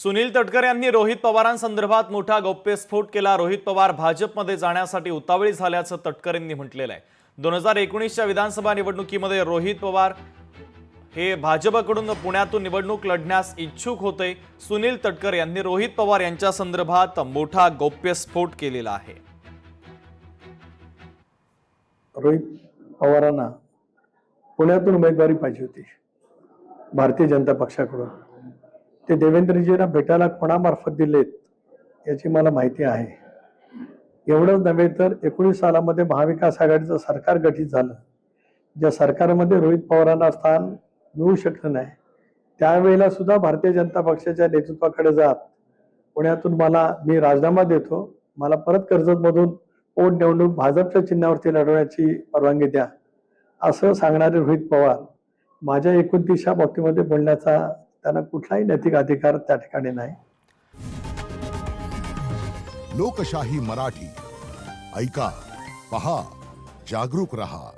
सुनील तटकरे यांनी रोहित पवारांसंदर्भात मोठा गौप्यस्फोट केला। रोहित पवार भाजपमध्ये जाण्यासाठी उतावळी झाल्याचं तटकरेंनी म्हटलेलं आहे। 2019च्या विधानसभा निवडणुकीमध्ये रोहित पवार हे भाजपकडून पुण्यातून निवडणूक लढण्यास इच्छुक होते। सुनील तटकरे यांनी रोहित पवार यांच्या संदर्भात मोठा गौप्यस्फोट केलेला आहे। रोहित पवारांना पुण्यातून उमेदवारी पाहिजे होती भारतीय जनता पक्षाकडून। ते देवेंद्रजींना भेटायला कोणामार्फत दिलेत याची मला माहिती आहे। एवढंच नव्हे तर 19 सालामध्ये महाविकास आघाडीचं सरकार गठीत झालं। ज्या सरकारमध्ये रोहित पवारांना स्थान मिळू शकलं नाही, त्यावेळेला सुद्धा भारतीय जनता पक्षाच्या नेतृत्वाकडे जात पुण्यातून मी राजीनामा देतो, मला परत कर्जतमधून पोटनिवडणूक भाजपच्या चिन्हावरती लढवण्याची परवानगी द्या असं सांगणारे रोहित पवार माझ्या 29 बाबतीमध्ये बोलण्याचा त्यांना कुठलाही नैतिक अधिकार त्या ठिकाणी नाही। लोकशाही मराठी ऐका, पहा, जागरूक रहा।